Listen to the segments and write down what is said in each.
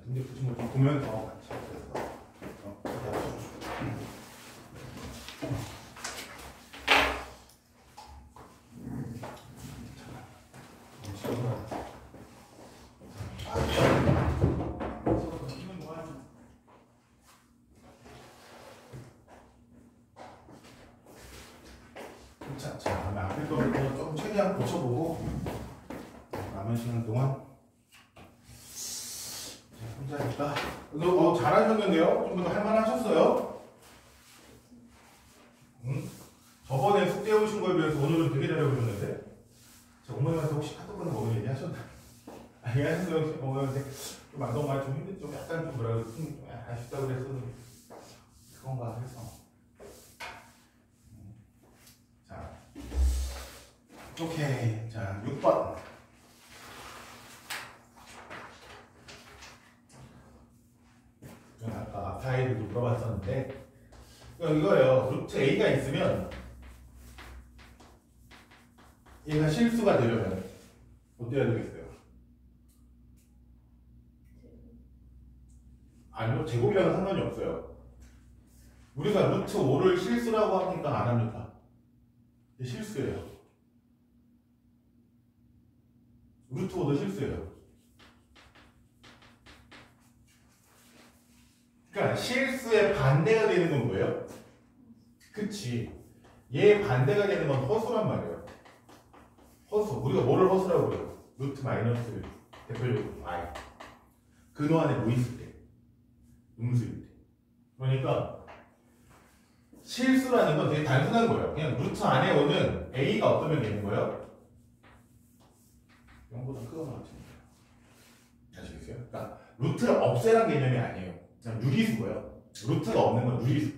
문제 푸신 거 좀 보면서 같이 자, 앞에 거부터 조금 최대한 고쳐보고 남은 시간 동안 혼자 하니까 잘하셨는데요? 좀 더 할만하셨어요? 저번에 숙제 오신 거에 비해서 오늘은 되게 잘해보셨는데 저 어머님한테 혹시 카톡으로 먹은 얘기 하셨나? 얘기하셨어요? 혹시 어머님한테 좀 안동말 좀 힘들 좀 약간 좀 뭐라 그러지? 좀 아쉽다고 그랬었는데 그건가 해서 자 오케이. 자, 6번. 아까 앞타일도 물어봤었는데, 이거예요. 루트 A가 있으면, 얘가 실수가 되려면, 어때야 되겠어요? 아니요, 제곱이랑은 상관이 없어요. 우리가 루트 5를 실수라고 하니까 안 합니까? 이게 실수예요. 루트 5도 실수예요. 그러니까 실수의 반대가 되는 건 뭐예요? 그치. 얘 반대가 되는 건 허수란 말이에요. 허수. 우리가 뭐를 허수라고 그래요? 루트 마이너스 대표적으로 I. 근호 안에 뭐 있을 때? 음수일 때. 그러니까 실수라는 건 되게 단순한 거예요. 그냥 루트 안에 오는 A가 어떠면 되는 거예요? 0보다 크거나 같습니다. 아시겠어요? 그러니까 루트를 없애란 개념이 아니에요. 그냥 유리수고요. 루트가 없는 건 유리수.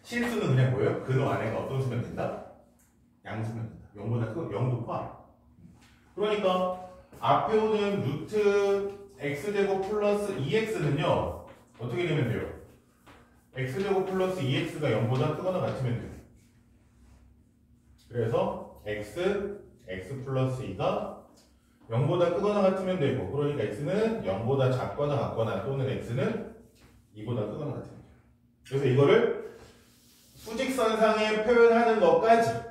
실수는 그냥 뭐예요? 근호 안에가 어떤 수면 된다? 양수면 된다. 0보다 크고 0도 포함. 그러니까 앞에 오는 루트 x제곱 플러스 2x는요 어떻게 되면 돼요? x제곱 플러스 2x가 0보다 크거나 같으면 돼요. 그래서 x 플러스 2가 0보다 크거나 같으면 되고, 그러니까 x는 0보다 작거나 같거나 또는 x는 2보다 크거나 같으면 돼요. 그래서 이거를 수직선상에 표현하는 것까지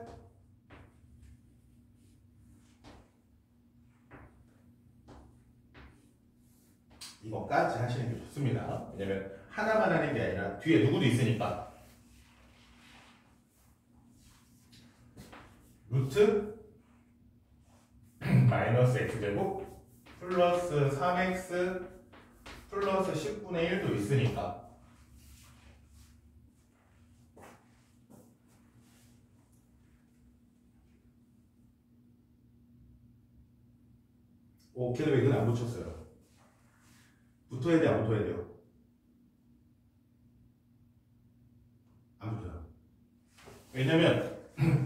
이것까지 하시는 게 좋습니다. 왜냐면 하나만 하는 게 아니라 뒤에 누구도 있으니까. 루트 마이너스 x제곱 플러스 3x 플러스 10분의 1도 있으니까 걔는 왜 이건 안 붙였어요? 붙어야 돼, 안 붙어야 돼요? 안 붙어요. 왜냐면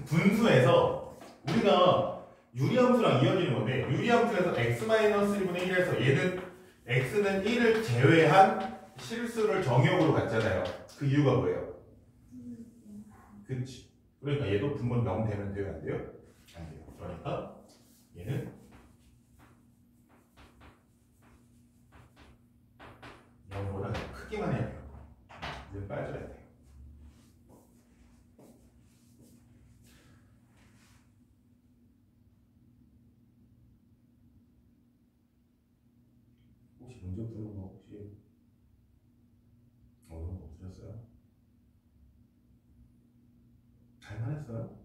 분수에서 우리가 유리함수랑 이어지는 건데, 유리함수에서 x-1분의 1에서 얘는 x는 1을 제외한 실수를 정역으로 갖잖아요. 그 이유가 뭐예요? 그치. 그러니까 얘도 분모 0 되면 돼요, 안 돼요? 안 돼요. 그러니까 얘는 0보다 크기만 해야 돼요. 이제 빠져야 돼요. 혹시 문제 푸는 거 혹시 어려운 거 없으셨어요? 잘만 했어요?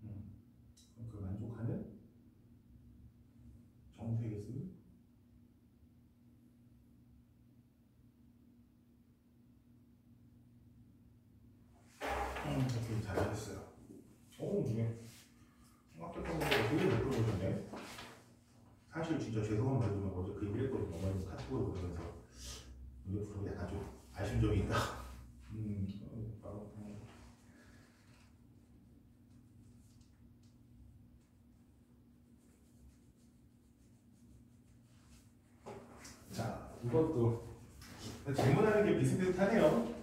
그럼 그 만족하는 정수이겠습니까? 되게 잘하셨어요. 이게 생각했던 것보다 되게 못 들어보셨네. 사실 진짜 죄송한 말이지만 어제 그 얘기를 했거든요. 어머님 카톡으로 보면서 문제 풀고 약간 좀 아쉬운 점이 있다. 바로 이것도 질문하는 게 비슷비슷하네요.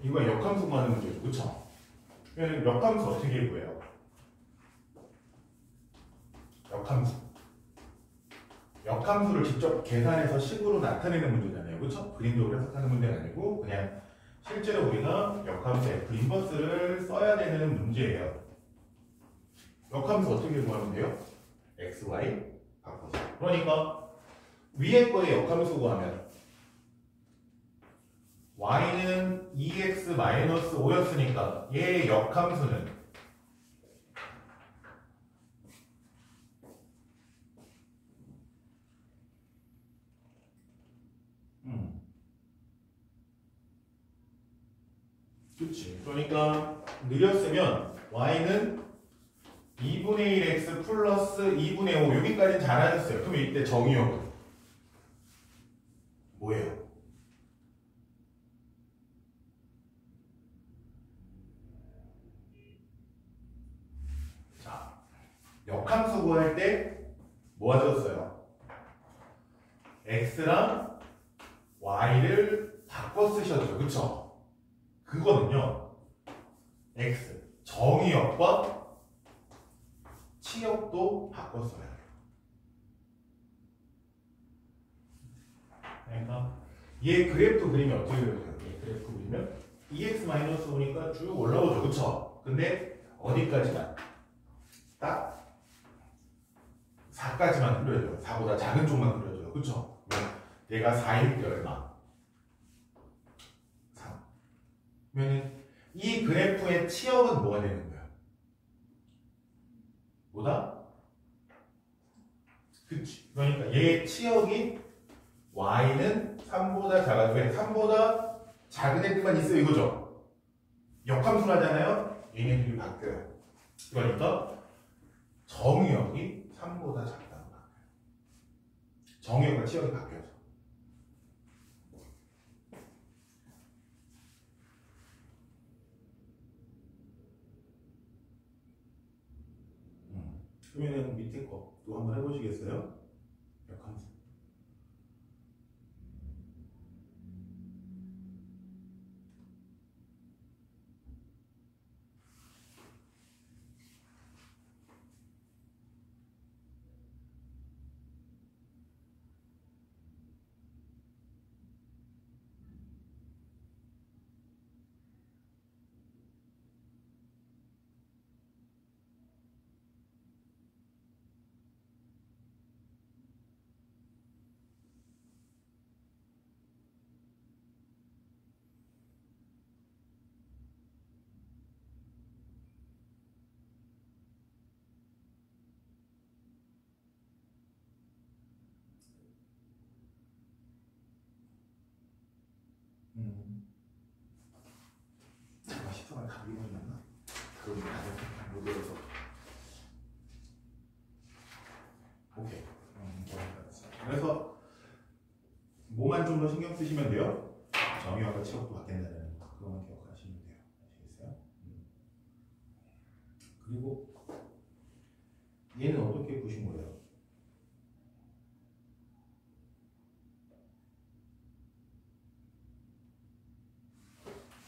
이거 역함수 구하는 문제죠, 그쵸? 그러면 역함수 어떻게 구해요? 역함수를 직접 계산해서 식으로 나타내는 문제잖아요, 그쵸? 그림적으로 해석하는 문제는 아니고 그냥 실제로 우리가 역함수 F 인버스를 써야 되는 문제예요. 역함수 어떻게 구하면 돼요? x, y 바꿔서. 그러니까 위에 거에 역함수 구하면 y는 2x-5였으니까 얘의 역함수는 그치. 그러니까 느렸으면 y는 2분의 1x 플러스 2분의 5 여기까지는 잘하셨어요. 그럼 이때 정의역은 뭐예요? 자, 역함수 구할 때 뭐 하셨어요? x랑 y를 바꿔 쓰셨죠. 그쵸? 그거는요 x 정의역과 치역도 바꿨어요. 그러니까 얘 그래프 그리면 어떻게 그려요? 얘 그래프 그리면 2x-5니까 쭉 올라오죠. 그쵸? 근데 어디까지만? 딱 4까지만 그려줘요. 4보다 작은 쪽만 그려줘요. 그쵸? 얘가 4일 때 얼마? 3. 그러면 이 그래프의 치역은 뭐가 되는 거야? 뭐다? 그치. 그러니까 얘의 치역이 y는 3보다 작아요. 왜? 3보다 작은 애들만 있어요. 이거죠? 역함수를 하잖아요? 얘네들이 바뀌어요. 그러니까 정의역이 3보다 작다는 거예요. 정의역과 치역이 바뀌어서. 그러면 밑에 거 또 한번 해보시겠어요? 역함수. 잠깐 10초만 감기 걸렸나? 그럼 다들 못 외워서. 오케이. 그래서 뭐만 좀 더 신경 쓰시면 돼요. 정의역과 치역도 바뀐다는 거. 그거만 기억하시면 돼요. 아시겠어요? 그리고 얘는 어떻게 보신 거예요?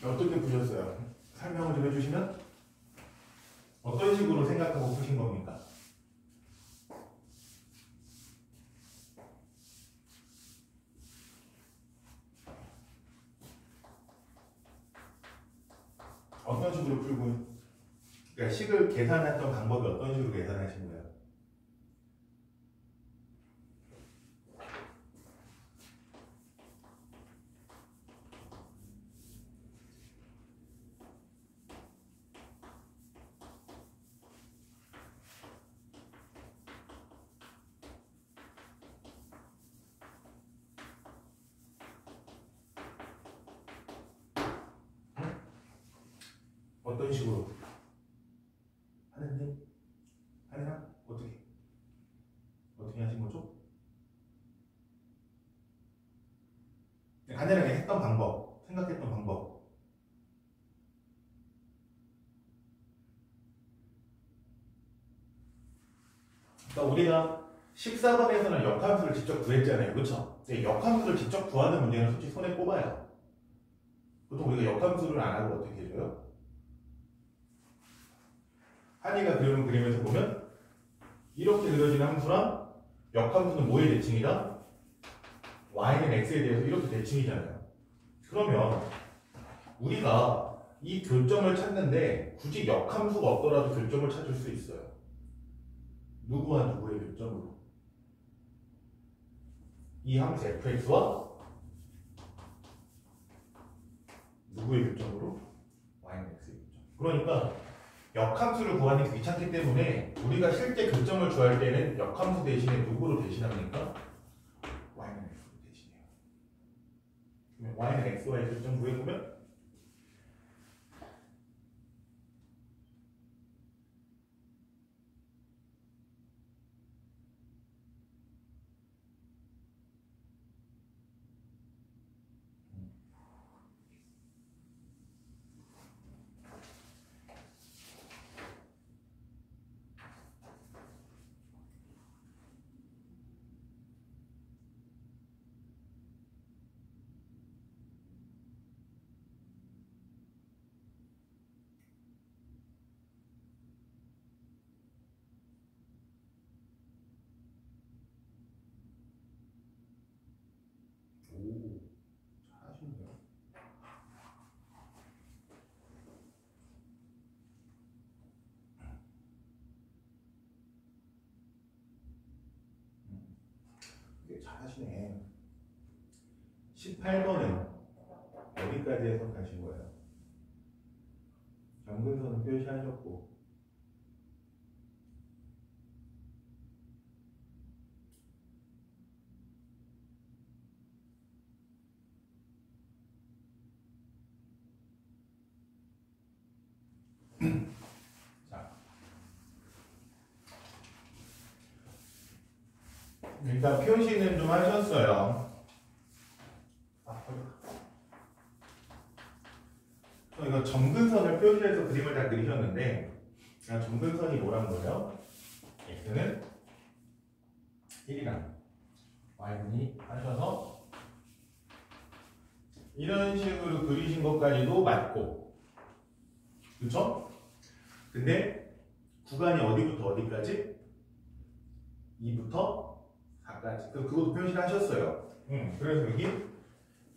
어떻게 푸셨어요? 설명을 좀 해주시면 어떤 식으로 생각하고 푸신 겁니까? 어떤 식으로 풀고, 그러니까 식을 계산했던 방법이 어떤 식으로 계산하신 거예요? 식으로 하는데 하느라 어떻게 하신 거죠? 간단하게 했던 방법, 생각했던 방법. 그러니까 우리가 14번에서는 역함수를 직접 구했잖아요. 그렇죠? 역함수를 직접 구하는 문제는 솔직히 손에 꼽아요. 보통 우리가 역함수를 안 하고 어떻게 해줘요? 한이가 그리는 그림에서 보면 이렇게 그려지는 함수랑 역함수는 뭐의 대칭이다? y는 x에 대해서 이렇게 대칭이잖아요. 그러면 우리가 이 교점을 찾는데 굳이 역함수가 없더라도 교점을 찾을 수 있어요. 누구와 누구의 교점으로? 이 함수 fx와 누구의 교점으로? y는 x의 교점. 그러니까 역함수를 구하는 게 귀찮기 때문에 우리가 실제 교점을 구할 때는 역함수 대신에 누구로 대신합니까? y는 x로 대신해요. 그러면 y는 x와의 교점 구해보면 잘하시네요. 잘하시네. 18번은 어디까지 해석하신 거예요? 정근선은 표시하셨고 자, 일단 표시는 좀 하셨어요. 이거 점근선을 표시해서 그림을 다 그리셨는데 점근선이 뭐란 거예요? x는 1이랑 y분이 하셔서 이런 식으로 그리신 것까지도 맞고, 그쵸? 근데 구간이 어디부터 어디까지? 2부터 4까지. 그것도 표시를 하셨어요. 그래서 여기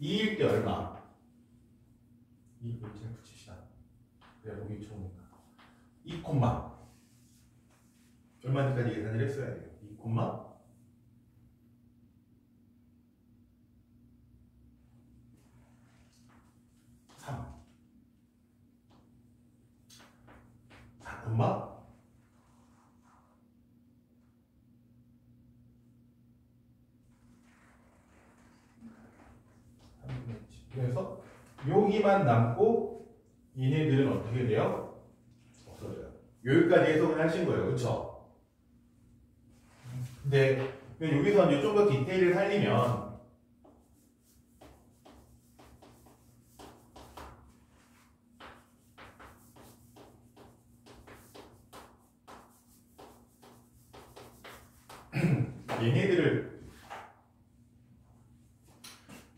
2일 때 얼마? 2 밑에 붙이시다. 그래야 여기 좋으니까. 2 콤마 얼마까지 계산을 했어야 돼요. 2 콤마 3 4 콤마 그래서 여기만 남고 얘네들은 어떻게 돼요? 없어져요. 여기까지 해석을 하신 거예요. 그쵸? 근데 여기서 이제 좀 더 디테일을 살리면 얘네들을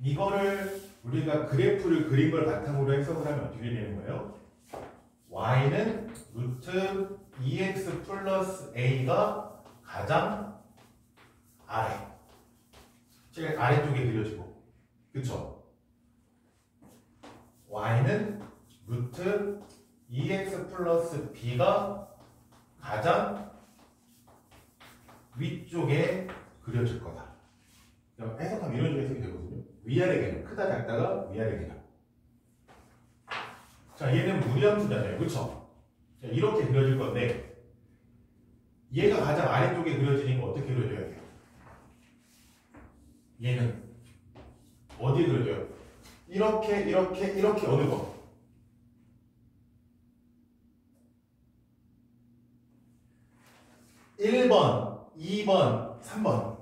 이거를 우리가 그래프를 그린 걸 바탕으로 해석을 하면 어떻게 되는 거예요? y는 루트 2x 플러스 a가 가장 아래, 제일 아래쪽에 그려지고, 그쵸? y는 루트 2x 플러스 b가 가장 위쪽에 그려질 거다. 해석하면 이런 식으로 해석이 되거든요. 위아래 개념, 크다 작다가 위아래 개념. 자, 얘는 무리함수잖아요. 그쵸? 자, 이렇게 그려질 건데 얘가 가장 아래쪽에 그려지니까 어떻게 그려져야 돼요? 얘는 어디에 그려져요? 이렇게 어느 거? 1번, 2번, 3번.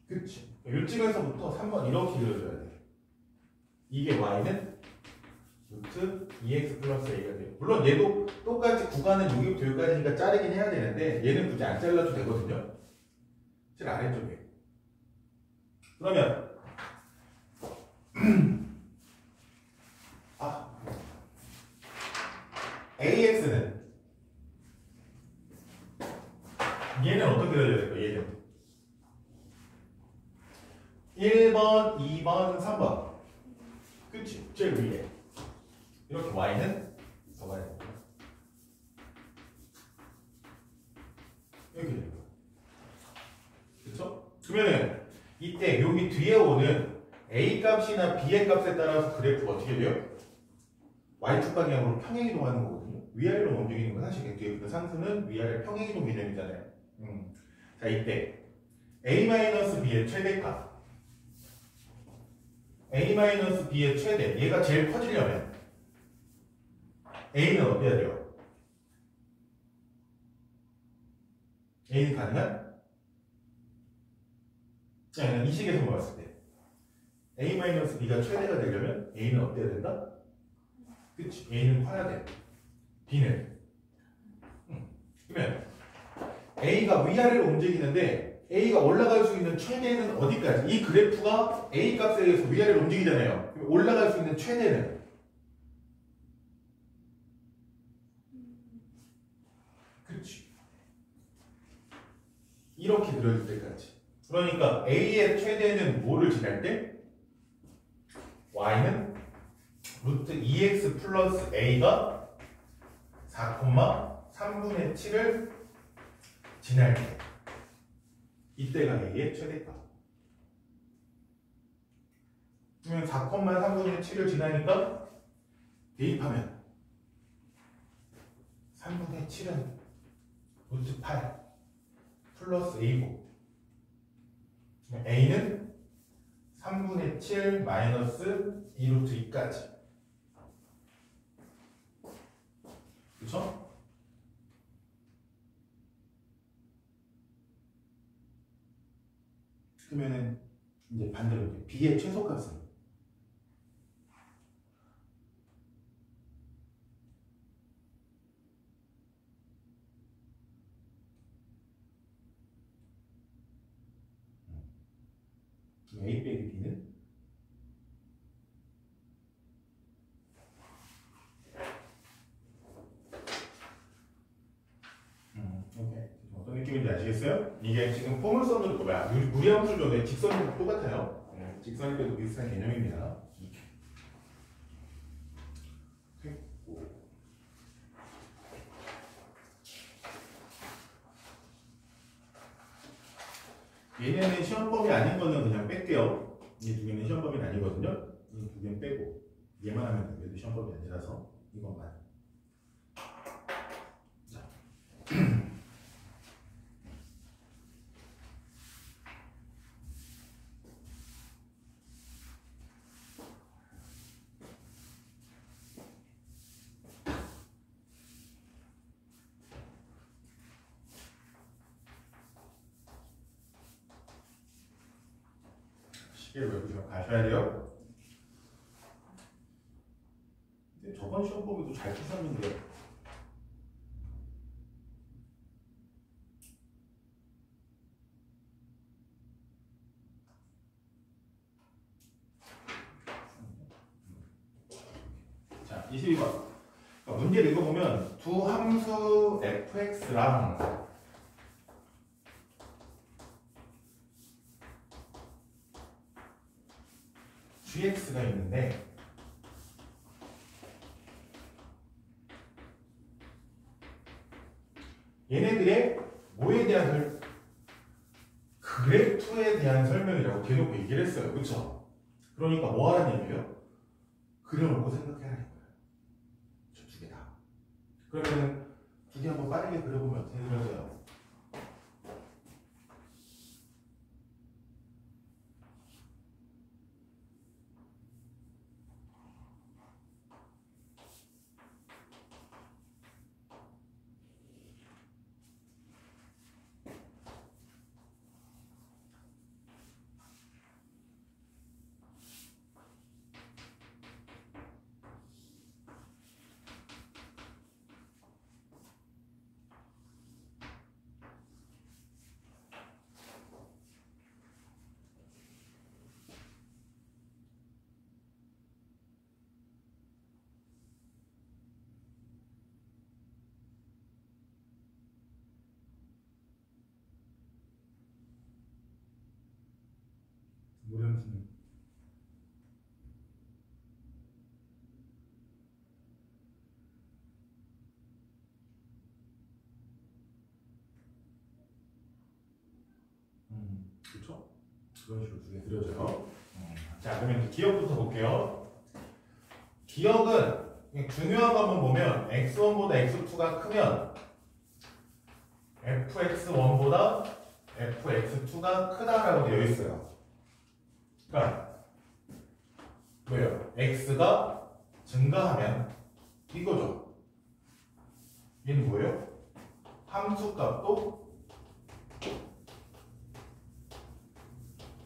그치? 요쯤에서부터 3번 이렇게 그려줘야 돼. 이게 y는 루트 2x 플러스 a가 돼요. 물론 얘도 똑같이 구간은 여기부터 여기까지니까 자르긴 해야 되는데 얘는 굳이 안 잘라도 되거든요. 제일 아래쪽에. 그러면 AX는 얘는 어떻게 그려야 될까? 얘는 1번, 2번, 3번. 그치? 제일 위에. 이렇게 Y는 더 가야 됩니다. 이렇게 되는 거야. 그쵸? 그러면은 이때 여기 뒤에 오는 A 값이나 B의 값에 따라서 그래프가 어떻게 돼요? Y축 방향으로 평행이동하는 거거든요. 위아래로 움직이는 건 사실 뒤에 그 상수는 위아래 평행이동 개념이잖아요. 자, 이때 A-B의 최대값 A-B의 최대 얘가 제일 커지려면 A는 어때야 돼요? A는 가능한? 이 식에서 모았을 때 A-B가 최대가 되려면 A는 어때야 된다? 그치? A는 커야 돼. B는 그러면 A가 위아래로 움직이는데 A가 올라갈 수 있는 최대는 어디까지? 이 그래프가 A 값에 의해서 위아래로 움직이잖아요. 그럼 올라갈 수 있는 최대는 그치? 이렇게 그려질 때까지. 그러니까 A의 최대는 뭐를 지날 때? Y는 루트 2x 플러스 A가 4,3분의 7을 지날 때 이때가 A의 최대값. 그러면 4,3분의 7을 지나니까 대입하면 3분의 7은 루트 8 플러스 A고 A는 3분의 7 마이너스 2루트 2까지. 그쵸? 그러면은 이제 반대로 이제 B의 최소값은 A 빼기 B는 오케이. 어떤 느낌인지 아시겠어요? 이게 지금 포물선으로 뭐야? 무리함수조의 직선이랑 똑같아요. 직선인데도 비슷한 개념입니다. 얘네는 시험법이 아닌 거는 그냥 뺄게요. 이 두 개는 시험법이 아니거든요. 이 두 개는 빼고 얘만 하면 돼요. 얘도 시험법이 아니라서 이것만. 자. 시계를 외우시면 가셔야 돼요. 근데 저번 시험법에도 잘 푸셨는데 자, 22번 문제를 읽어보면 두 함수 fx랑 gx가 있는데 얘네들의 뭐에 대한 그래프에 대한 설명이라고 대놓고 얘기를 했어요. 그쵸? 그러니까 뭐 하라는 얘기예요? 그려놓고 생각해라는 거예요. 저 두 개 다. 그러면 두 개 한번 빠르게 그려보면 어떻게 그려져요? 무렴수는 그렇죠? 그런 식으로 두 개 그려져요. 자, 그러면 기억부터 볼게요. 기억은 중요한 것만 보면 x1보다 x2가 크면 fx1보다 fx2가 크다라고 되어 있어요. 그러니까 뭐예요? x가 증가하면 이거죠. 얘는 뭐예요? 함수값도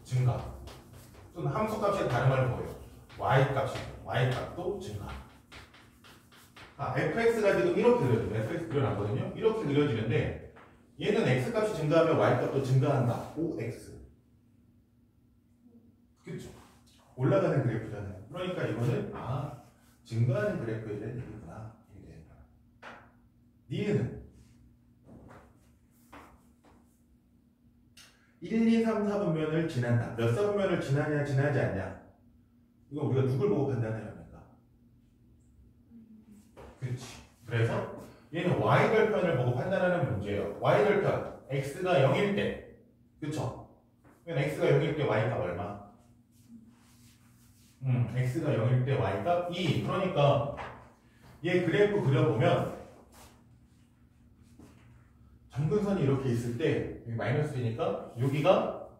증가. 또는 함수값이 다른 말로 뭐예요? y값도 증가. fx가 지금 이렇게 그려져요. fx 그려놨거든요. 이렇게 그려지는데 얘는 x값이 증가하면 y값도 증가한다. ox. 그렇죠? 올라가는 그래프잖아요. 그러니까 이거는 증가하는 그래프에 대한 얘기구나. 이게 되는 거야. 니은은 1, 2, 3, 4분면을 지난다. 몇 사분면을 지나냐 지나지 않냐. 이건 우리가 누굴 보고 판단해야 합니까? 그렇지. 그래서 얘는 y절편을 보고 판단하는 문제예요. y절편 x가 0일 때 그쵸? 그러면 x가 0일 때 y값 얼마? x가 0일 때 y값 2. 그러니까 얘 그래프 그려보면 점근선이 이렇게 있을 때 여기 마이너스이니까 여기가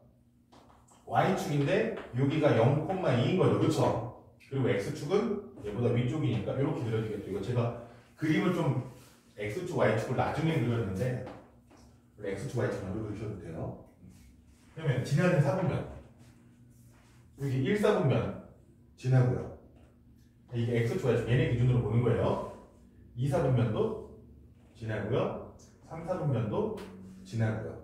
y축인데 여기가 0,2인 거죠. 그쵸? 그리고 x축은 얘보다 위쪽이니까 이렇게 그려지겠죠. 이거 제가 그림을 좀 x축, y축을 나중에 그렸는데 x축, y축 먼저 그리셔도 돼요. 그러면 지나는 4분면 여기 1, 4분면 지나고요. 이게 x축, y축 얘네 기준으로 보는 거예요. 2, 4분면도 지나고요. 3, 4분면도 지나고요.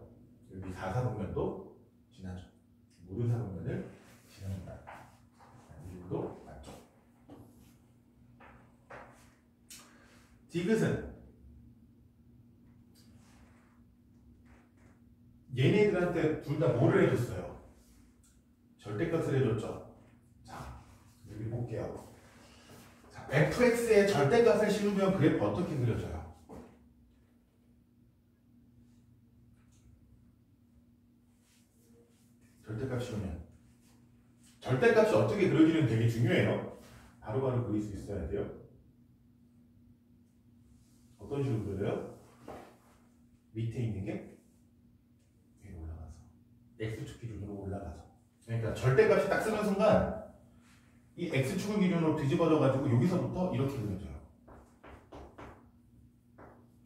여기 4, 4분면도 지나죠. 모든 4분면을 지납니다. 이것도 맞죠. 디귿은 얘네들한테 둘 다 뭐를 해줬어요? 절대값을 해줬죠. 자, 여기 볼게요. 자, fx에 절대값을 씌우면 그래프 어떻게 그려져요? 절대값 씌우면 절대값이 어떻게 그려지는 되게 중요해요. 바로바로 그릴 수 있어야 돼요. 어떤 식으로 그려요? 밑에 있는 게 위로 올라가서 x축 기준으로 올라가서. 그러니까 절대값이 딱 쓰는 순간 이 x축을 기준으로 뒤집어져 가지고 여기서부터 이렇게 그려져요.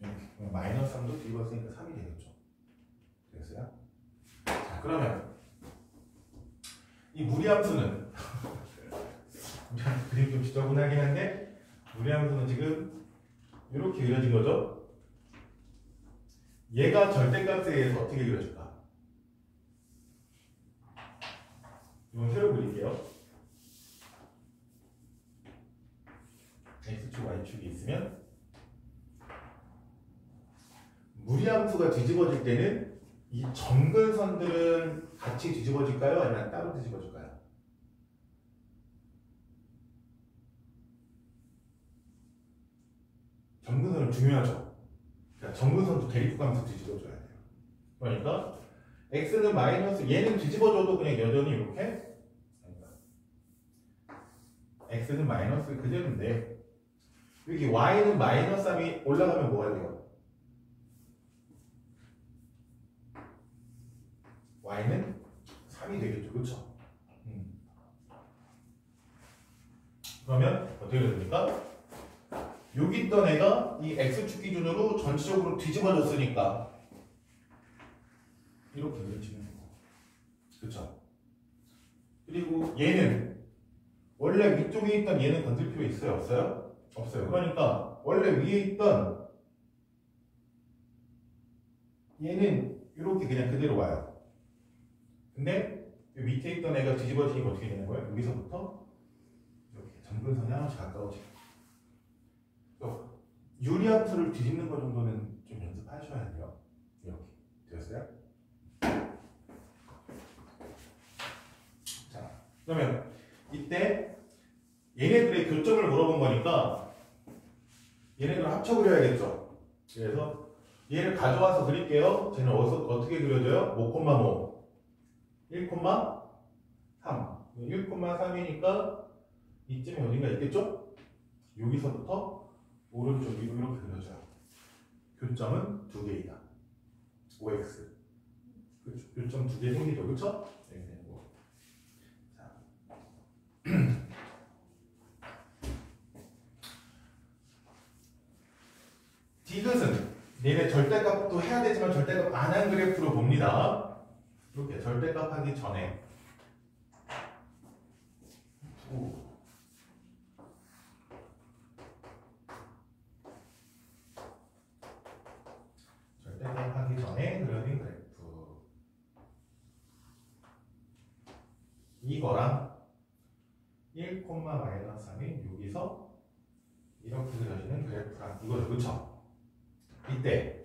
이렇게. 마이너스 3도 뒤집었으니까 3이 되겠죠. 됐어요? 자, 그러면 이 무리함수는 그림 좀 지저분하긴 한데 무리함수는 지금 이렇게 그려진 거죠. 얘가 절대값에 의해서 어떻게 그려질까? 이건 새로 그릴게요. x축, y축이 있으면 무리함수가 뒤집어질 때는 이 점근선들은 같이 뒤집어질까요? 아니면 따로 뒤집어질까요? 점근선은 중요하죠. 그러니까 점근선도 대립구가면서 뒤집어줘야 돼요. 그러니까 x는 마이너스, 얘는 뒤집어줘도 그냥 여전히 이렇게 x는 마이너스 그대로인데 여기 y는 마이너스 3이 올라가면 뭐가 돼요? y는 3이 되겠죠. 그렇죠? 그러면 어떻게 됩니까? 여기 있던 애가 이 x축 기준으로 전체적으로 뒤집어졌으니까 이렇게 그려지는 거고. 그렇죠? 그리고 얘는 원래 위쪽에 있던 얘는 건들 필요 있어요? 없어요? 없어요. 그러니까 원래 위에 있던 얘는 이렇게 그냥 그대로 와요. 근데 밑에 있던 애가 뒤집어지니까 어떻게 되는 거예요? 여기서부터 이렇게 점근선이 하나씩 가까워지고. 유리함수를 뒤집는 것 정도는 좀 연습하셔야 돼요. 이렇게 되었어요? 그러면 이때 얘네들의 교점을 물어본 거니까 얘네들 합쳐 그려야겠죠. 그래서 얘를 가져와서 그릴게요. 쟤는 어떻게 그려져요? 5,5 1,3 1,3이니까 이쯤에 어딘가 있겠죠? 여기서부터 오른쪽 위로 이렇게 그려져요. 교점은 2개이다. 5x. 그렇죠. 교점 2개 생기죠. 그렇죠? 이렇게 되는 거. 자. 디귿은 얘네 절대값도 해야 되지만 절대값 안 한 그래프로 봅니다. 이렇게 절대값 하기 전에 절대값 하기 전에 그려진 그래프 이거랑 1,-3인 여기서 이렇게 그려지는 그래프랑 이거죠. 그쵸? 이때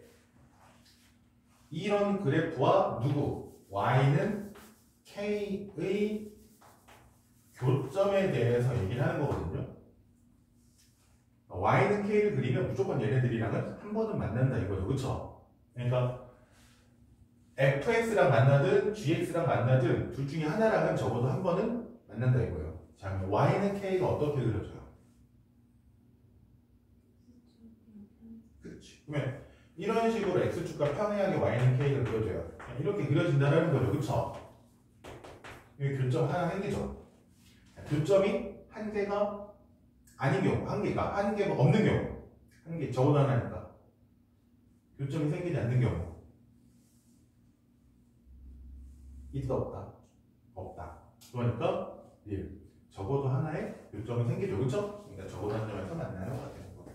이런 그래프와 누구? y는 k의 교점에 대해서 얘기를 하는 거거든요. y는 k를 그리면 무조건 얘네들이랑은 한 번은 만난다 이거죠. 그쵸? 그러니까 fx랑 만나든 gx랑 만나든 둘 중에 하나랑은 적어도 한 번은 만난다 이거예요. 자, 그럼 y는 k가 어떻게 그려져요? 그렇지. 그러면 이런 식으로 x축과 평행하게 y는 k가 그려져요. 이렇게 그려진다는 거죠. 그쵸? 여기 교점 하나 생기죠? 교점이 한 개가 아닌 경우, 한 개가 없는 경우, 한 개 적어도 하나니까 교점이 생기지 않는 경우 있다 없다? 없다. 그러니까 1. 적어도 하나의 교점이 생기죠. 그쵸? 그러니까 적어도 한 점에서 만나요. 같은 거.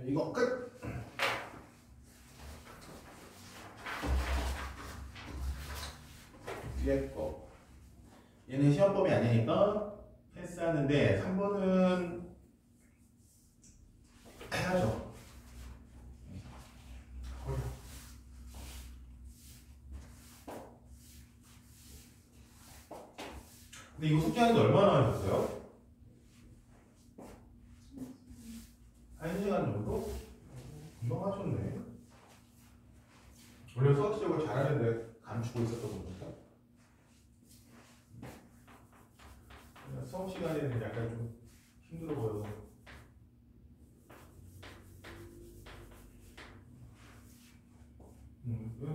이거 끝! 뒤에 거. 얘는 시험범위 아니니까 패스하는데 3번은 해야죠. 근데 이거 숙제하는데 얼마나 하셨어요? 1시간 정도? 금방 하셨네. 원래 수학 시력을 잘하는데 감추고 있었던 겁니까? 수업 시간에는 약간 좀 힘들어 보여서.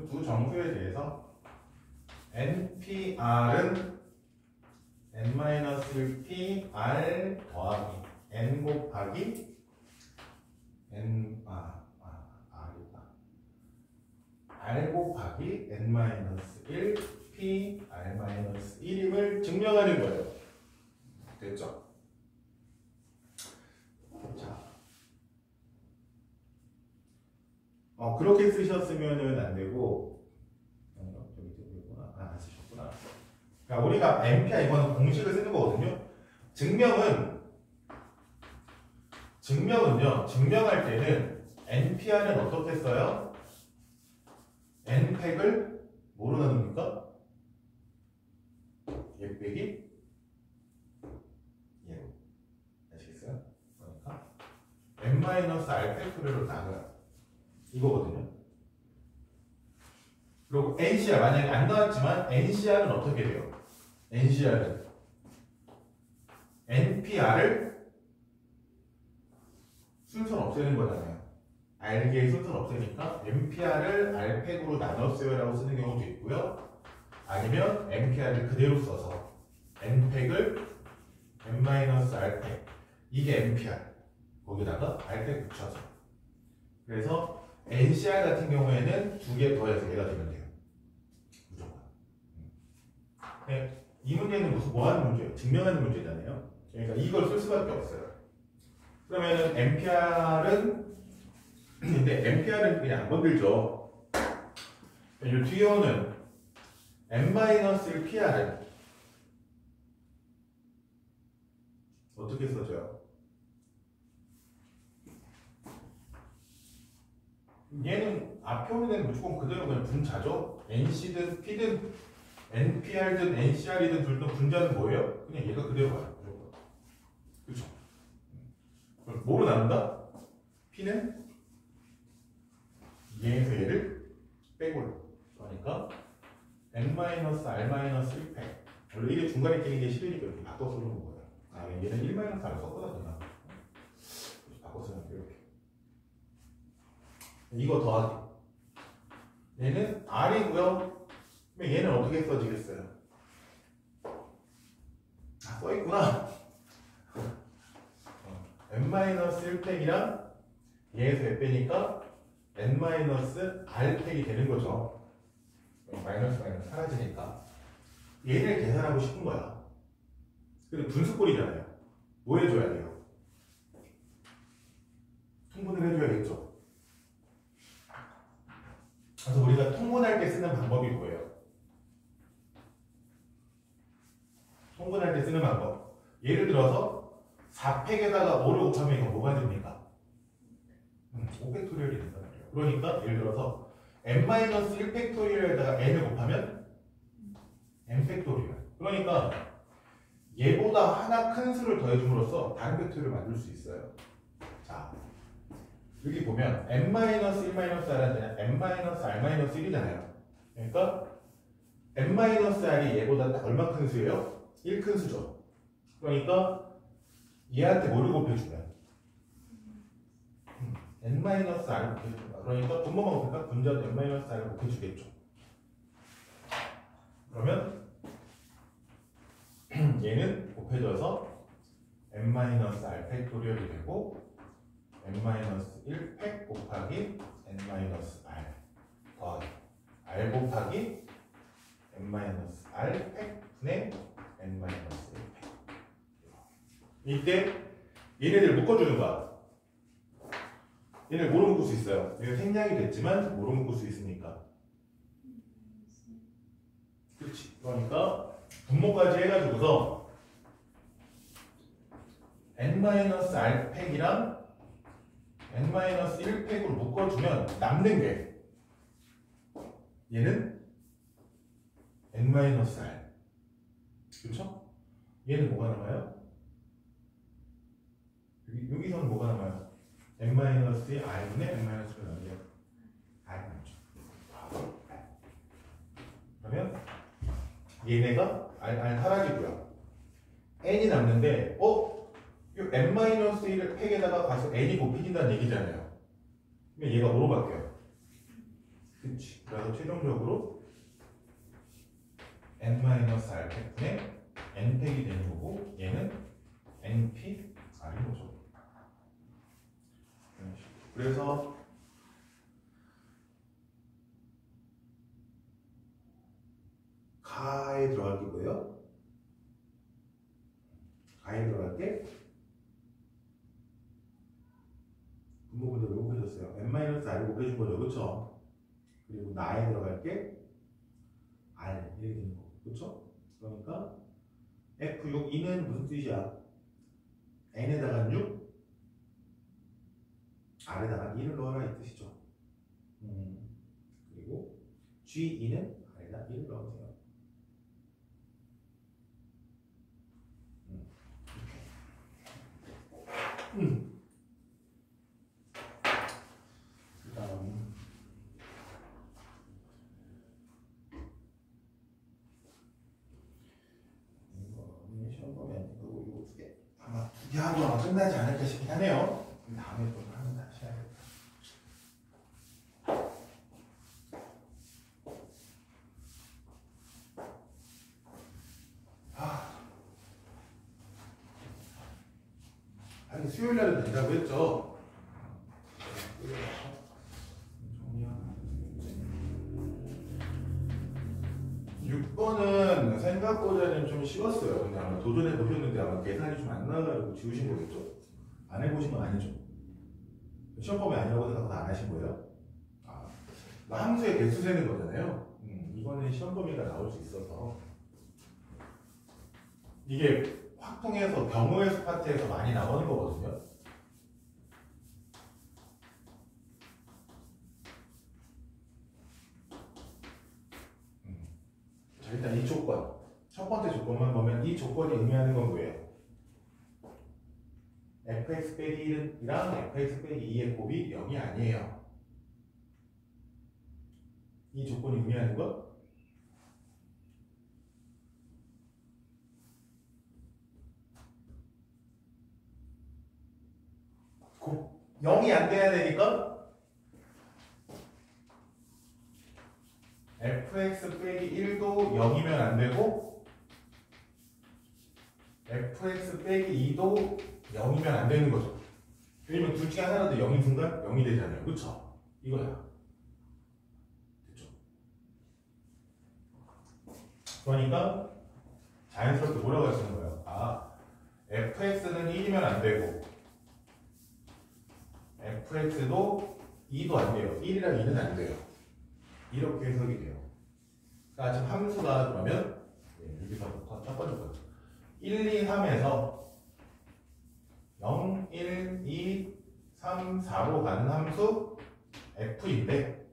두 정수에 대해서 NPR은 n-1p r 더하기 n 곱하기 r 곱하기 n-1 p r-1임을 증명하는 거예요. 됐죠? 자, 그렇게 쓰셨으면은 안 되고, 안 쓰셨구나. 그러니까 우리가 NPR 이거는 공식을 쓰는 거거든요. 증명은요, 증명할 때는 NPR은 어떻게 써요? N팩을 뭐로 나눕니까? 얘 빼기 얘로. 아시겠어요? 그러니까 n-r팩토리로 나눠요. 이거거든요. 그리고 NCR 만약에 안 나왔지만 NCR은 어떻게 돼요? NCR은 NPR을 순서를 없애는 거잖아요. R개의 순서를 없애니까 NPR을 R팩으로 나눴어요 라고 쓰는 경우도 있고요. 아니면 NPR을 그대로 써서 N팩을 N-R팩 이게 NPR 거기다가 R팩 붙여서 그래서 NCR 같은 경우에는 두 개 더해서 얘가 되면 돼요. 무조건. 네, 이 문제는 무슨 뭐 하는 문제예요? 증명하는 문제잖아요. 그러니까 이걸 쓸 수밖에 없어요. 그러면은 NPR은 근데 NPR은 그냥 안 건들죠. 이 뒤에 오는 n-1PR은 어떻게 써져요? 얘는 앞에 오는 애는 무조건 그대로 그냥 분자죠. NC든 P든 NPR든 NCR이든 둘 다 분자는 뭐예요? 그냥 얘가 그대로 가요. 그렇죠? 뭐로 나눈다? P는 얘에서 얘를 빼고요. 그러니까 n-r-1팩. 원래 이게 중간에 끼는 게 싫으니까 이렇게 바꿔 쓰는 거예요. 아, 얘는 1-r을 썼거나 되나? 바꿔 쓰는 게 이렇게. 이거 더하기. 얘는 r이고요. 그럼 얘는 어떻게 써지겠어요? 아, 써있구나. n-1팩이랑 얘에서 몇 빼니까 n-r팩이 되는 거죠. 마이너스 사라지니까. 얘를 계산하고 싶은 거야. 근데 분수꼴이잖아요. 뭐 해줘야 돼요? 통분을 해줘야겠죠. 그래서 우리가 통분할 때 쓰는 방법이 뭐예요? 통분할 때 쓰는 방법. 예를 들어서 4팩에다가 5를 곱하면 이거 뭐가 됩니까? 5팩토리얼이 된단 말이에요. 그러니까 예를 들어서 n-1팩토리얼에다가 n을 곱하면 n팩토리얼. 그러니까 얘보다 하나 큰 수를 더해줌으로써 다른 팩토리얼을 만들 수 있어요. 자, 여기 보면 n-1-r은 n-r-1이잖아요. 그러니까 n-r이 얘보다 딱 얼마 큰 수예요? 1 큰 수죠. 그러니까 얘한테 뭐를 곱해주면 n-r을 곱해준다. 그러니까 분모만 곱할까? 분자도 n-r을 곱해주겠죠. 그러면 얘는 곱해져서 n-r 팩토리얼이 되고 n-1팩 곱하기 n-r 더하기 r 곱하기 n-r 팩분의 n-1팩. 이때 얘네들 묶어주는 거야. 얘를 뭐로 묶을 수 있어요? 얘는 생략이 됐지만 뭐로 묶을 수 있으니까. 그렇지. 그러니까 분모까지 해가지고서 n-r 팩이랑 n-1팩으로 묶어주면 남는 게 얘는 n-r. 그렇죠? 얘는 뭐가 남아요? 여기서는 뭐가 남아요? n-r분의 n-를 남겨요. r 남죠. 그러면 얘네가 r 사라지고요. n이 남는데 이 n-1을 팩에다가 가서 n이 곱해진다는 얘기잖아요. 그러면 얘가 뭐로 바뀌어요? 그치. 그래서 최종적으로 n-r 팩분의 n팩이 되는 거고 얘는 np r인 거죠. 그래서 가에 들어갈 게 뭐예요? 가에 들어갈 게 분모분자 왜 곱해졌어요? n-r을 곱해준 거죠. 그쵸? 그리고 나에 들어갈 게 r 이렇게 되는 거고. 그쵸? 그러니까 F6 2는 무슨 뜻이야? n에다가 6 R에다가 2를 넣어라 이 뜻이죠. 그리고 G2는 R에다 1을 넣으세요. 그 다음 이거는 시험 보면 이거 두 개 아마 두 개 하고 아마 끝나지 않을까 싶긴 하네요. 다음에 또 하면 다시 해야겠다. 아니 수요일 날은 된다고 했죠. 6번은 생각보다는 좀 쉬웠어요. 근데 아마 도전해 보셨는데 아마 계산이 좀 안 나가지고 지우신 거겠죠? 안 해보신 건 아니죠? 시험범위 아니라고 생각도 안 하신 거예요? 아, 함수의 개수 세는 거잖아요. 이거는 시험범위가 나올 수 있어서 이게 확통해서 경우의 수 파트에서 많이 나오는 거거든요. 자, 일단 이 조건. 첫 번째 조건만 보면 이 조건이 의미하는 건 뭐예요? fx 빼기 1이랑 fx 빼기 2의 곱이 0이 아니에요. 이 조건이 의미하는 건 0이 안 돼야 되니까 fx 빼기 1도 0이면 안 되고 fx 빼기 2도 0이면 안 되는 거죠. 왜냐면 둘 중에 하나라도 0인 순간 0이 되잖아요. 그쵸? 이거야. 됐죠? 그러니까 자연스럽게 뭐라고 하시는 거예요? 아, fx는 1이면 안 되고 fx도 2도 안 돼요. 1이랑 2는 안 돼요. 이렇게 해석이 돼요. 그러니까 지금 함수가 그러면 여기서부터 첫 번째 거 1, 2, 3에서 0, 1, 2, 3, 4로 가는 함수 f인데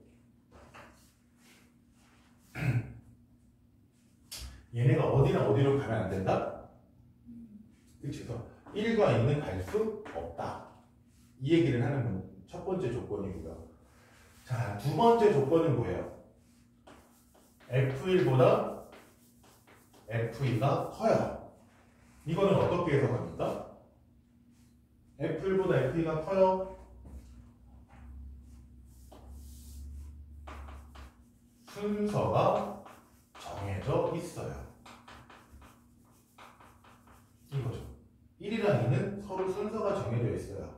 얘네가 어디랑 어디로 가면 안 된다? 그치? 그래서 1과 2는 갈 수 없다. 이 얘기를 하는 첫 번째 조건이고요. 자, 두 번째 조건은 뭐예요? F1보다 F2가 커요. 이거는 어떻게 해석합니까? F1보다 F2가 커요. 순서가 정해져 있어요. 이거죠. 1이랑 2는 서로 순서가 정해져 있어요.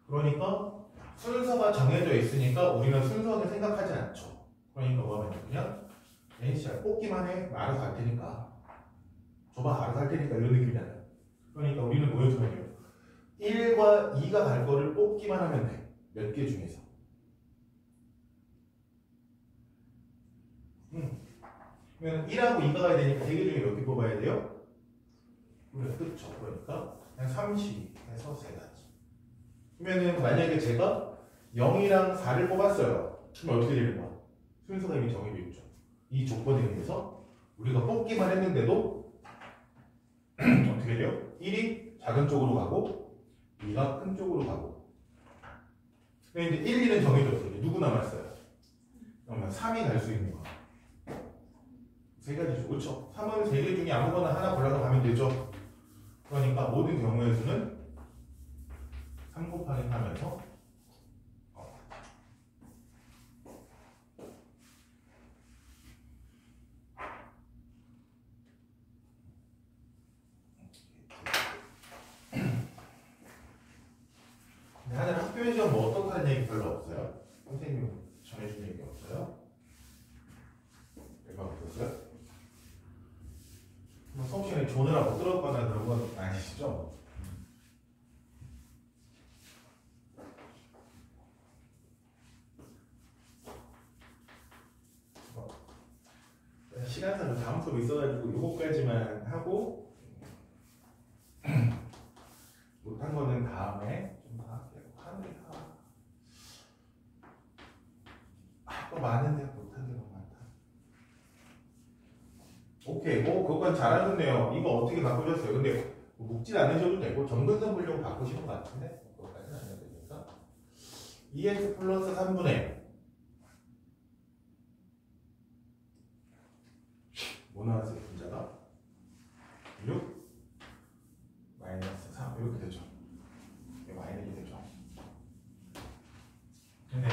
그러니까 순서가 정해져 있으니까 우리는 순서는 생각하지 않죠. 그러니까 뭐 하면 그냥 NCR 뽑기만 해. 알아서 할 테니까. 줘봐, 알아서 할 테니까 이런 느낌이잖아요. 그러니까 우리는 뭐 해주면 돼요? 1과 2가 갈 거를 뽑기만 하면 돼. 몇 개 중에서. 그러면 1하고 2가 가야 되니까 3개 중에 몇 개 뽑아야 돼요? 그래, 그렇죠. 그러니까 그냥 3시에서 3가지. 그러면은 만약에 제가 0이랑 4를 뽑았어요. 그럼 어떻게 되는 거야? 순서가 이미 정해져 있죠. 이 조건에 의해서 우리가 뽑기만 했는데도 어떻게 돼요? 1이 작은 쪽으로 가고 2가 큰 쪽으로 가고. 근데 이제 1, 2는 정해졌어요. 누구 남았어요? 그러면 3이 갈 수 있는 거. 세 가지죠. 그렇죠? 3은 세 개 중에 아무거나 하나 골라서 가면 되죠. 그러니까 모든 경우의 수는 3 곱하기 3에서 근데 하늘 학교에서 뭐 어떻다는 얘기 별로 없어요? 선생님 전해준 얘기 없어요? 얼마 없었어요? 뭐 수업 시간에 조느라 못 들었거나 그런 건 아니시죠? 시간상으로 다음 수업 있어가지고 요거까지만 하고 못한 거는 다음에 좀 더 할게요. 또 많은데 못한 게 너무 많다. 오케이, 그건 잘하셨네요. 이거 어떻게 바꾸셨어요? 근데 묵진 않으셔도 되고 정근선 분류로 바꾸시는 것 같은데 그것까지는 안 해도 되니까 2x 플러스 3분의 뭐 나왔어요? 분자가 6 마이너스 3 이렇게 되죠. 이게 마이너스 되죠. 근데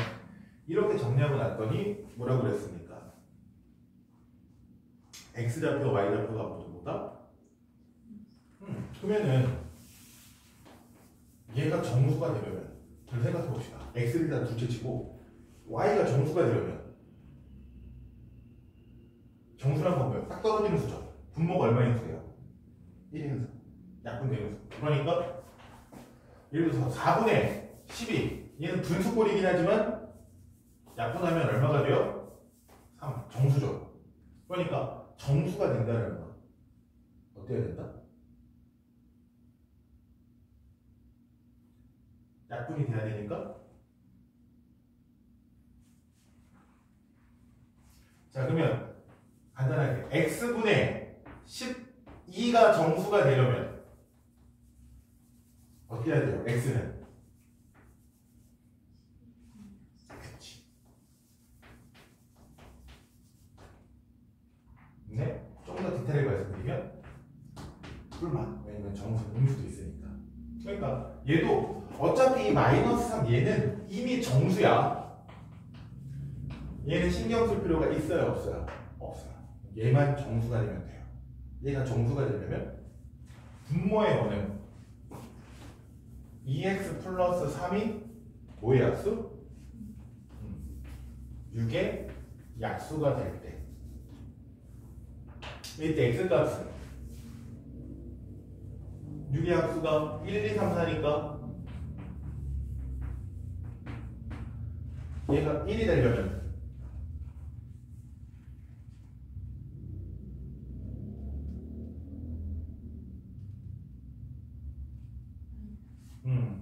이렇게 정리하고 났더니 뭐라고 그랬습니까? x좌표, y좌표가 모두보다 그러면은 얘가 정수가 되려면 잘 생각해 봅시다. x를 일단 둘째 치고 y가 정수가 되려면 정수란 건 뭐예요? 딱 떨어지는 수죠. 분모가 얼마인 수예요? 1인 수. 약분되는 수. 그러니까 예를 들어서 4분의 12 얘는 분수꼴이긴 하지만 약분하면 얼마가 돼요? 3. 정수죠. 그러니까 정수가 된다는 건 어때야 된다? 약분이 돼야 되니까. 자, 그러면 간단하게 x분의 12가 정수가 되려면 어떻게 해야 돼요? x는 그치. 네? 좀 더 디테일하게 말씀드리면 뿔만. 왜냐면 정수 음수도 있으니까. 그러니까 얘도 어차피 이 마이너스 3 얘는 이미 정수야. 얘는 신경 쓸 필요가 있어요, 없어요? 없어요. 얘만 정수가 되면 돼요. 얘가 정수가 되려면 분모의 원은 2x 플러스 3이 뭐의 약수? 6의 약수가 될 때. 이때 x값은 6의 약수가 1, 2, 3, 4니까 얘가 1이 되려면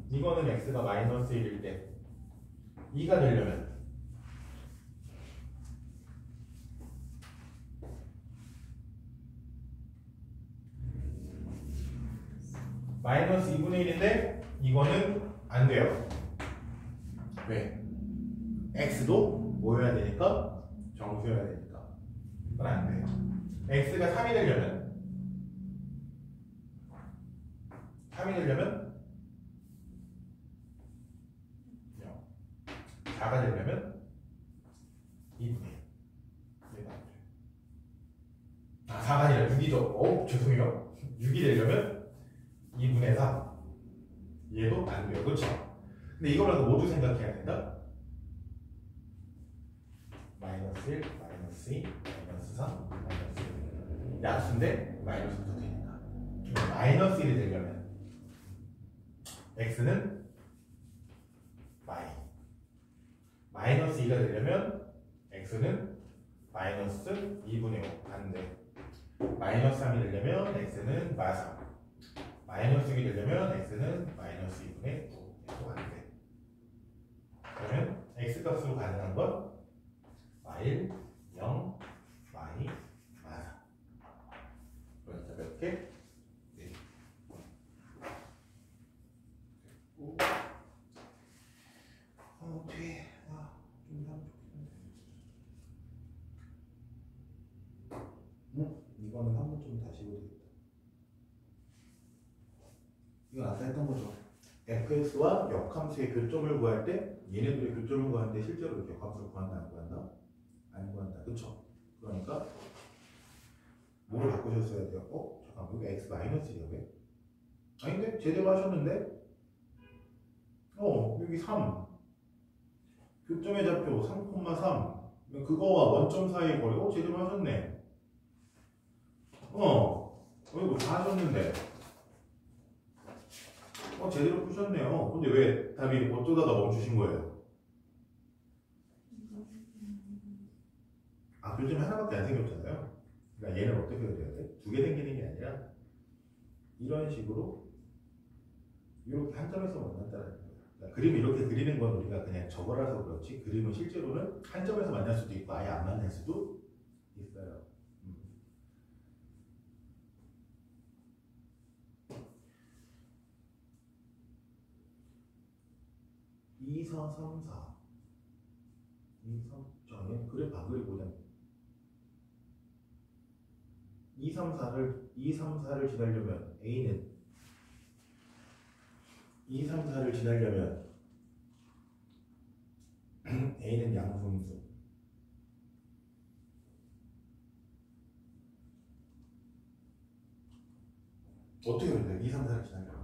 이거는 x가 마이너스 1일 때 2가 되려면 마이너스 2분의 1인데 이거는 안 돼요. 왜? x도 뭐여야 되니까? 정수여야 되니까. 이건 안 돼요. x가 3이 되려면 4가 되려면 2분의 1. 얘가 안 돼요. 4가 아니라 6이죠. 죄송해요. 6이 되려면 2분의 3. 얘도 안 돼요. 그렇죠? 근데 이거라도 모두 생각해야 된다. 마이너스 1, 마이너스 2, 마이너스 3, 마이너스 1. 약수인데 마이너스부터 되니까. 마이너스 1이 되려면 x는 마이너스 2가 되려면 x는 마이너스 2분의 5 반대. 마이너스 3이 되려면 x는 마3. 마이너스 6이 되려면 x는 마이너스 2분의 9. 또 반대. 그러면 x값으로 가능한 건 마1, 0, 마2, 마4. 그러니까 몇 개? 네. 뒤에 좀 하면 좋겠는데. 이거는 한 번 좀 다시 보겠다. 이건 아까 했던 거죠. fx와 역함수의 교점을 구할 때 얘네들의 교점을 구하는데 실제로 이렇게 역함수를 구한다 안 구한다? 안 구한다. 그쵸? 그러니까 뭐를 바꾸셨어야 돼요? 잠깐만 여기 x 마이너스 1이야 왜? 아닌데? 제대로 하셨는데? 여기 3 교점의 좌표 3,3 그거와 원점 사이의 거리 제대로 하셨네. 이거 다 하셨는데 제대로 푸셨네요. 근데 왜 답이 어쩌다가 멈추신 거예요? 교점이 하나밖에 안 생겼잖아요. 그러니까 얘는 어떻게 해야 돼? 두 개 생기는 게 아니라 이런 식으로 이렇게 한 점에서 만났다는 거예요. 그러니까 그림 이렇게 그리는 건 우리가 그냥 저거라서 그렇지 그림은 실제로는 한 점에서 만날 수도 있고 아예 안 만날 수도 있어요. 2, 4, 3, 4 2, 3, 저는 그래 그리고는 2, 3, 4를 지나려면 A는 2, 3, 4를 지나려면 A는 양분수 어떻게 해야 돼? 2, 3, 4를 지나려면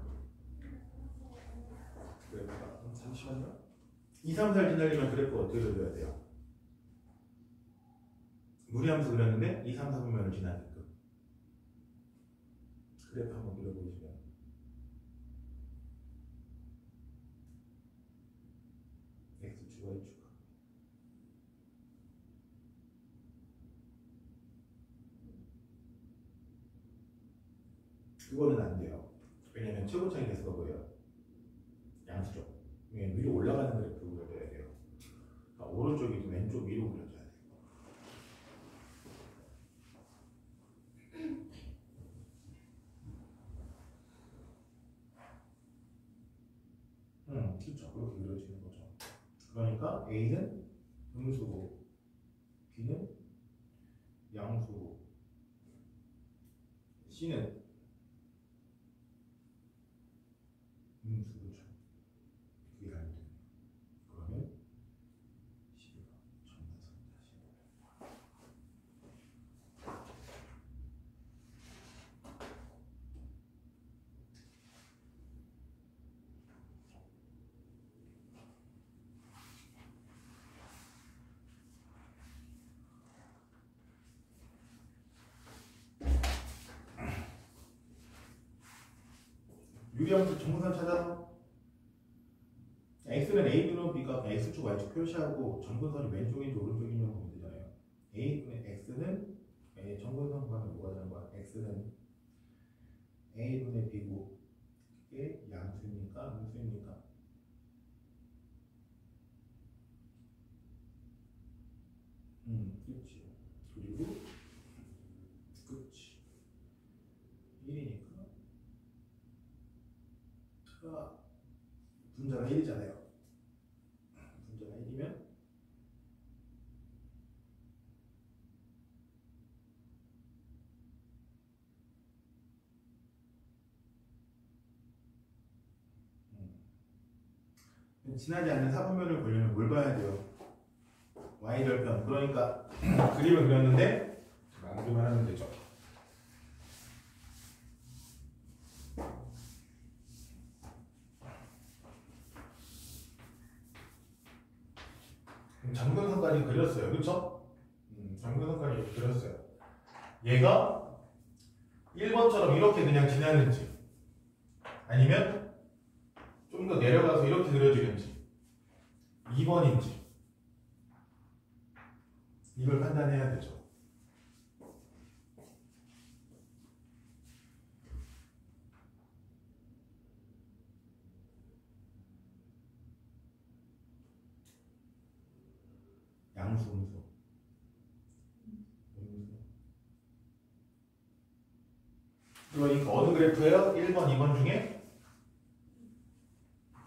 그래프가 잠시만요. 2, 3, 4를 지나려면 그래프 어떻게 그려야 돼요? 무리함수 그렸는데 2, 3, 4분면을 지나게끔 그래프 한번 그려보시면 X축과 Y축 그거는 안 돼요. 왜냐면 최고차이 개수가 뭐예요? 양수죠. 위로 올라가는 그래프 그려야 돼요. 그러니까 오른쪽이든 왼쪽 위로 그려줘야 돼요. 그렇죠. 그렇게 그려지는 거죠. 그러니까 A는 음수고 B는 양수고 C는 음수. 그렇죠. 그게 안 돼요. 그러면 C가 정사선이다. 유리함수 정근선 찾아서 x는 a분의 b가 x축 y축 표시하고 정근선이 왼쪽인지 오른쪽인지 보면 되잖아요. a분의 x는 정근선 구하면 뭐가 되는 거야? x는 a분의 b고 이게 양수입니까? 음수입니까? 그렇지. 그리고 그렇지. 1이니까 분자가 1이잖아요. 분자가 1이면 지나지 않는 사분면을 보려면 뭘 봐야 돼요? y절편. 그러니까 그림을 그렸는데 마무리만 하면 되죠. 정근선까지 그렸어요. 그렇죠? 정근선까지 그렸어요. 얘가 1번처럼 이렇게 그냥 지나는지 아니면 좀 더 내려가서 이렇게 그려지는지 2번인지 이걸 판단해야 되죠. 양수, 음수. 그러니까 어느 그래프예요? 1번, 2번 중에?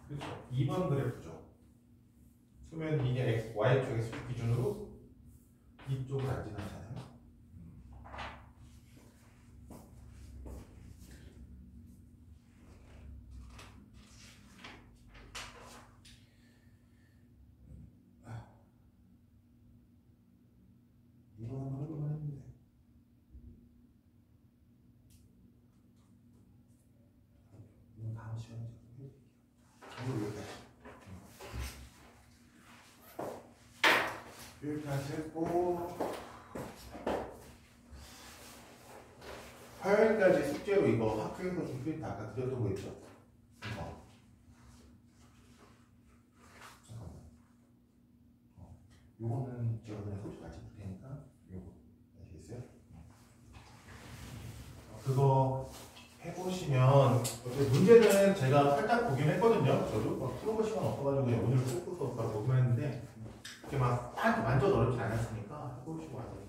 그렇죠. 2번 그래프죠. 그러면 이게 x, y축 x축 기준으로 이쪽을 안 지나잖아요. 이거 한번 해볼만 했는데. 이건 다음 시간에 제가 해드릴게요. 여기까지 했고 화요일까지 숙제로 이거 학교에서 준 프린트 아까 드렸던 거 있죠? 이거 잠깐만 요거는 제가 그냥 소식 같이 줄 테니까 요거 아시겠어요? 그거 해보시면 문제는 제가 살짝 보긴 했거든요. 저도 막 풀어볼 시간 없어가지고 그냥 오늘 풀고서 바로 보기만 했는데 이렇게 막 만져도 어렵지 않았으니까 해보시고 와서